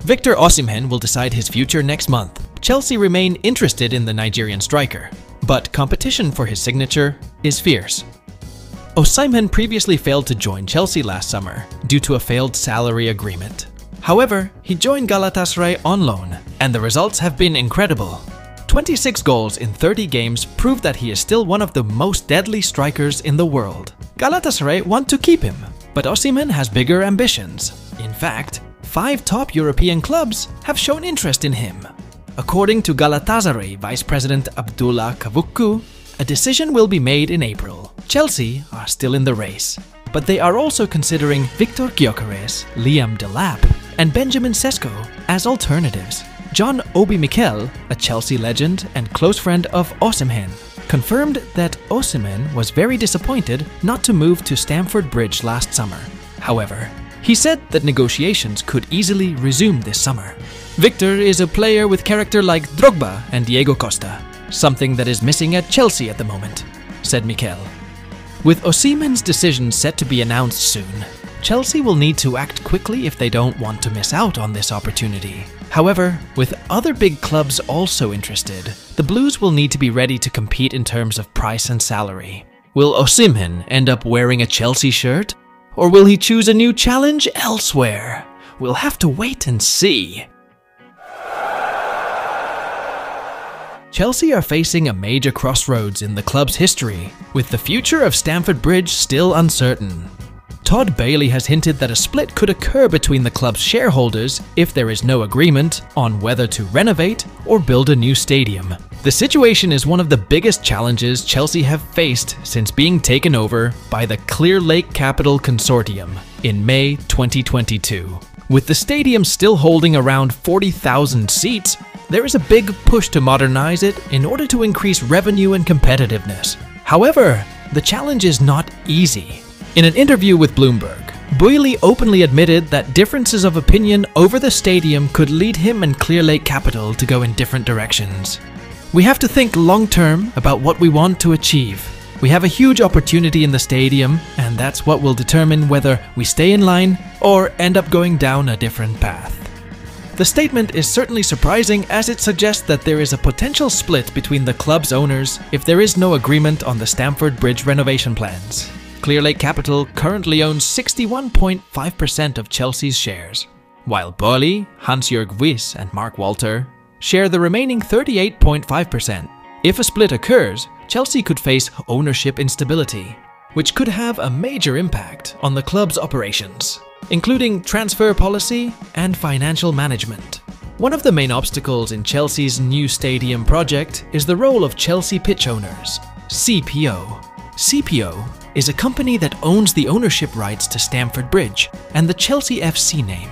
Victor Osimhen will decide his future next month. Chelsea remain interested in the Nigerian striker, but competition for his signature is fierce. Osimhen previously failed to join Chelsea last summer due to a failed salary agreement. However, he joined Galatasaray on loan, and the results have been incredible. 26 goals in 30 games prove that he is still one of the most deadly strikers in the world. Galatasaray want to keep him, but Osimhen has bigger ambitions. In fact, 5 top European clubs have shown interest in him. According to Galatasaray Vice President Abdullah Kavukku, a decision will be made in April. Chelsea are still in the race, but they are also considering Victor Gyökeres, Liam Delap, and Benjamin Sesko as alternatives. John Obi Mikel, a Chelsea legend and close friend of Osimhen, confirmed that Osimhen was very disappointed not to move to Stamford Bridge last summer. However, he said that negotiations could easily resume this summer. Victor is a player with character like Drogba and Diego Costa, something that is missing at Chelsea at the moment, said Mikel. With Osimhen's decision set to be announced soon, Chelsea will need to act quickly if they don't want to miss out on this opportunity. However, with other big clubs also interested, the Blues will need to be ready to compete in terms of price and salary. Will Osimhen end up wearing a Chelsea shirt? Or will he choose a new challenge elsewhere? We'll have to wait and see. Chelsea are facing a major crossroads in the club's history, with the future of Stamford Bridge still uncertain. Todd Bailey has hinted that a split could occur between the club's shareholders if there is no agreement on whether to renovate or build a new stadium. The situation is one of the biggest challenges Chelsea have faced since being taken over by the Clearlake Capital Consortium in May 2022. With the stadium still holding around 40,000 seats, there is a big push to modernize it in order to increase revenue and competitiveness. However, the challenge is not easy. In an interview with Bloomberg, Bailey openly admitted that differences of opinion over the stadium could lead him and Clearlake Capital to go in different directions. We have to think long-term about what we want to achieve. We have a huge opportunity in the stadium, and that's what will determine whether we stay in line or end up going down a different path. The statement is certainly surprising, as it suggests that there is a potential split between the club's owners if there is no agreement on the Stamford Bridge renovation plans. Clearlake Capital currently owns 61.5% of Chelsea's shares, while Bailey, Hans-Jörg Wyss and Mark Walter share the remaining 38.5%. If a split occurs, Chelsea could face ownership instability, which could have a major impact on the club's operations, including transfer policy and financial management. One of the main obstacles in Chelsea's new stadium project is the role of Chelsea Pitch Owners, CPO. CPO is a company that owns the ownership rights to Stamford Bridge and the Chelsea FC name.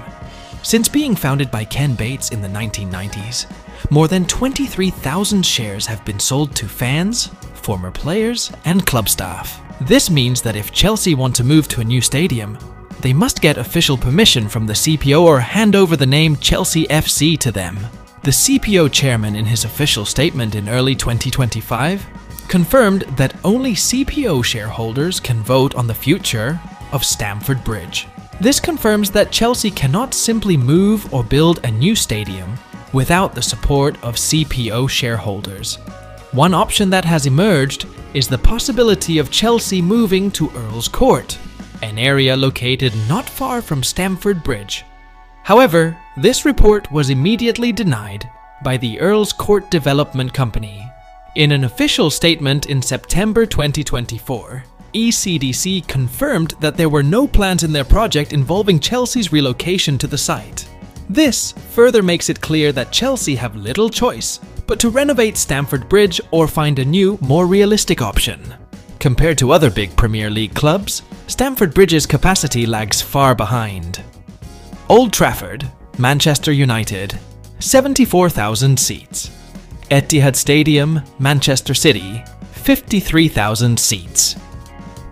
Since being founded by Ken Bates in the 1990s, more than 23,000 shares have been sold to fans, former players, and club staff. This means that if Chelsea want to move to a new stadium, they must get official permission from the CPO or hand over the name Chelsea FC to them. The CPO chairman, in his official statement in early 2025, confirmed that only CPO shareholders can vote on the future of Stamford Bridge. This confirms that Chelsea cannot simply move or build a new stadium without the support of CPO shareholders. One option that has emerged is the possibility of Chelsea moving to Earl's Court, an area located not far from Stamford Bridge. However, this report was immediately denied by the Earl's Court Development Company. In an official statement in September 2024, ECDC confirmed that there were no plans in their project involving Chelsea's relocation to the site. This further makes it clear that Chelsea have little choice but to renovate Stamford Bridge or find a new, more realistic option. Compared to other big Premier League clubs, Stamford Bridge's capacity lags far behind. Old Trafford, Manchester United, 74,000 seats. Etihad Stadium, Manchester City, 53,000 seats.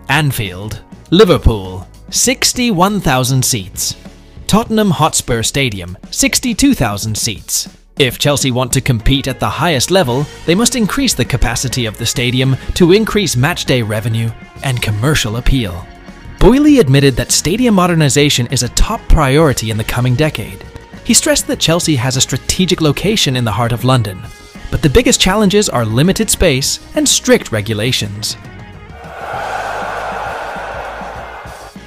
Anfield, Liverpool, 61,000 seats. Tottenham Hotspur Stadium, 62,000 seats. If Chelsea want to compete at the highest level, they must increase the capacity of the stadium to increase matchday revenue and commercial appeal. Bailey admitted that stadium modernization is a top priority in the coming decade. He stressed that Chelsea has a strategic location in the heart of London, but the biggest challenges are limited space and strict regulations.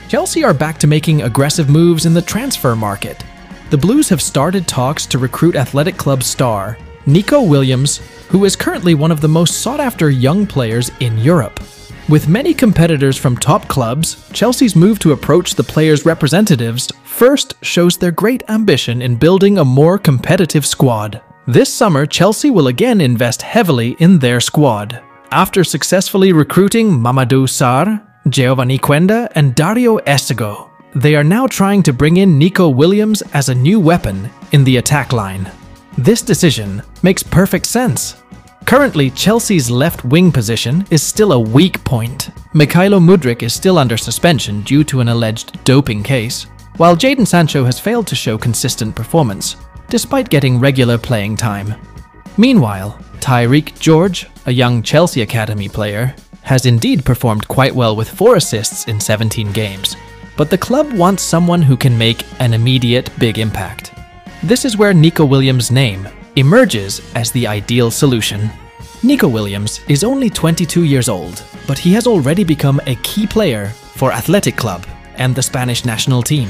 Chelsea are back to making aggressive moves in the transfer market. The Blues have started talks to recruit Athletic Club star Nico Williams, who is currently one of the most sought-after young players in Europe. With many competitors from top clubs, Chelsea's move to approach the players' representatives first shows their great ambition in building a more competitive squad. This summer, Chelsea will again invest heavily in their squad. After successfully recruiting Mamadou Sarr, Giovanni Quenda, and Dario Estego, they are now trying to bring in Nico Williams as a new weapon in the attack line. This decision makes perfect sense. Currently, Chelsea's left wing position is still a weak point. Mykhailo Mudryk is still under suspension due to an alleged doping case, while Jadon Sancho has failed to show consistent performance, despite getting regular playing time. Meanwhile, Tyreek George, a young Chelsea Academy player, has indeed performed quite well with 4 assists in 17 games, but the club wants someone who can make an immediate big impact. This is where Nico Williams' name emerges as the ideal solution. Nico Williams is only 22 years old, but he has already become a key player for Athletic Club and the Spanish national team.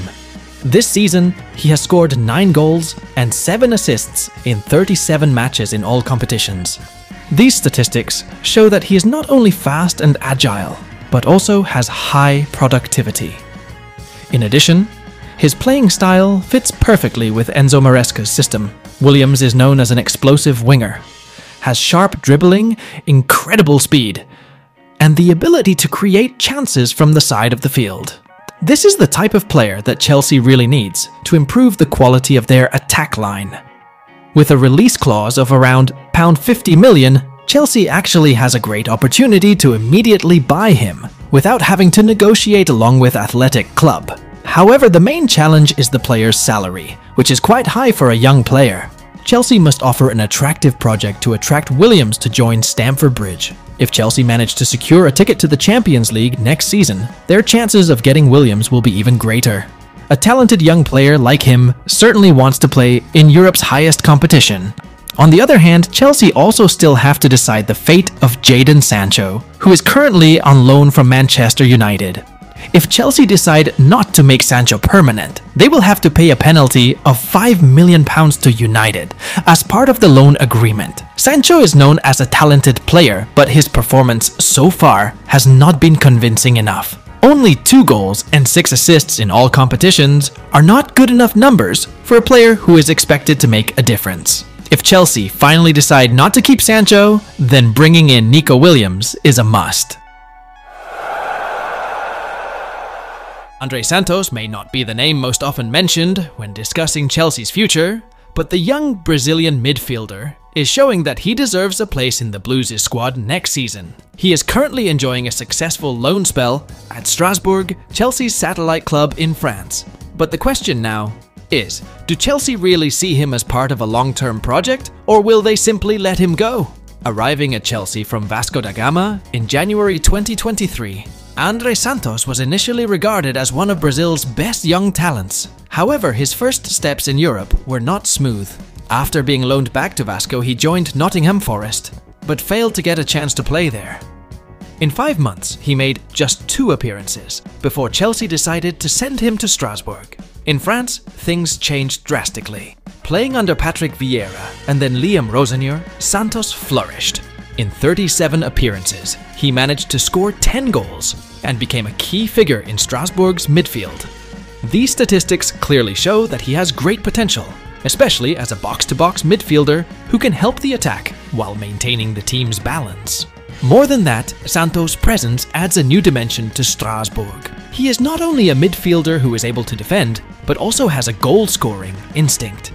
This season, he has scored 9 goals and 7 assists in 37 matches in all competitions. These statistics show that he is not only fast and agile, but also has high productivity. In addition, his playing style fits perfectly with Enzo Maresca's system. Williams is known as an explosive winger, has sharp dribbling, incredible speed, and the ability to create chances from the side of the field. This is the type of player that Chelsea really needs to improve the quality of their attack line. With a release clause of around £50 million, Chelsea actually has a great opportunity to immediately buy him without having to negotiate along with Athletic Club. However, the main challenge is the player's salary, which is quite high for a young player. Chelsea must offer an attractive project to attract Williams to join Stamford Bridge. If Chelsea manage to secure a ticket to the Champions League next season, their chances of getting Williams will be even greater. A talented young player like him certainly wants to play in Europe's highest competition. On the other hand, Chelsea also still have to decide the fate of Jadon Sancho, who is currently on loan from Manchester United. If Chelsea decide not to make Sancho permanent, they will have to pay a penalty of £5 million to United as part of the loan agreement. Sancho is known as a talented player, but his performance so far has not been convincing enough. Only 2 goals and 6 assists in all competitions are not good enough numbers for a player who is expected to make a difference. If Chelsea finally decide not to keep Sancho, then bringing in Nico Williams is a must. Andre Santos may not be the name most often mentioned when discussing Chelsea's future, but the young Brazilian midfielder is showing that he deserves a place in the Blues' squad next season. He is currently enjoying a successful loan spell at Strasbourg, Chelsea's satellite club in France. But the question now is, do Chelsea really see him as part of a long-term project, or will they simply let him go? Arriving at Chelsea from Vasco da Gama in January 2023, Andre Santos was initially regarded as one of Brazil's best young talents. However, his first steps in Europe were not smooth. After being loaned back to Vasco, he joined Nottingham Forest, but failed to get a chance to play there. In 5 months, he made just 2 appearances before Chelsea decided to send him to Strasbourg. In France, things changed drastically. Playing under Patrick Vieira and then Liam Rosenior, Santos flourished. In 37 appearances, he managed to score 10 goals and became a key figure in Strasbourg's midfield. These statistics clearly show that he has great potential, especially as a box-to-box midfielder who can help the attack while maintaining the team's balance. More than that, Santos' presence adds a new dimension to Strasbourg. He is not only a midfielder who is able to defend, but also has a goal-scoring instinct.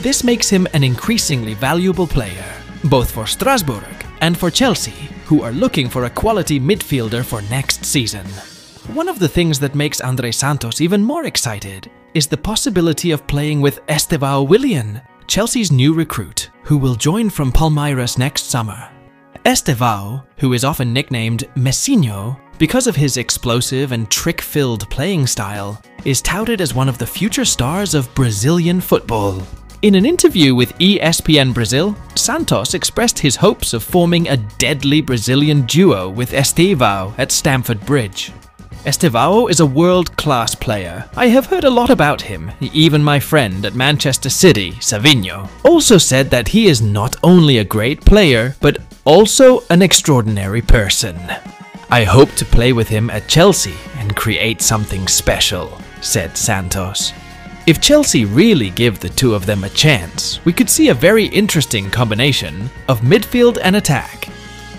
This makes him an increasingly valuable player, both for Strasbourg and for Chelsea, who are looking for a quality midfielder for next season. One of the things that makes Andre Santos even more excited is the possibility of playing with Estevão Willian, Chelsea's new recruit, who will join from Palmeiras next summer. Estevão, who is often nicknamed Messinho, because of his explosive and trick-filled playing style, is touted as one of the future stars of Brazilian football. In an interview with ESPN Brazil, Santos expressed his hopes of forming a deadly Brazilian duo with Estevão at Stamford Bridge. Estevão is a world-class player. I have heard a lot about him. Even my friend at Manchester City, Savinho, also said that he is not only a great player, but also an extraordinary person. I hope to play with him at Chelsea and create something special, said Santos. If Chelsea really give the two of them a chance, we could see a very interesting combination of midfield and attack.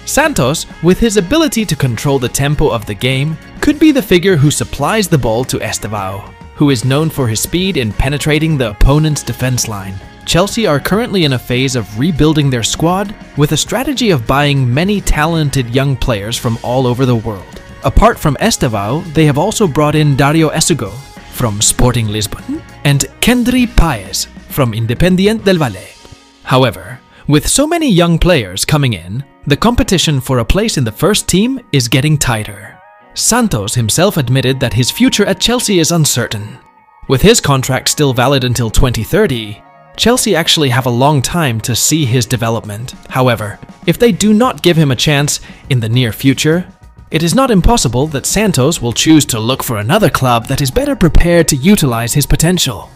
Santos, with his ability to control the tempo of the game, could be the figure who supplies the ball to Estevão, who is known for his speed in penetrating the opponent's defense line. Chelsea are currently in a phase of rebuilding their squad with a strategy of buying many talented young players from all over the world. Apart from Estevão, they have also brought in Dario Esugo from Sporting Lisbon and Kendry Páez from Independiente del Valle. However, with so many young players coming in, the competition for a place in the first team is getting tighter. Santos himself admitted that his future at Chelsea is uncertain. With his contract still valid until 2030, Chelsea actually have a long time to see his development. However, if they do not give him a chance in the near future, it is not impossible that Santos will choose to look for another club that is better prepared to utilize his potential.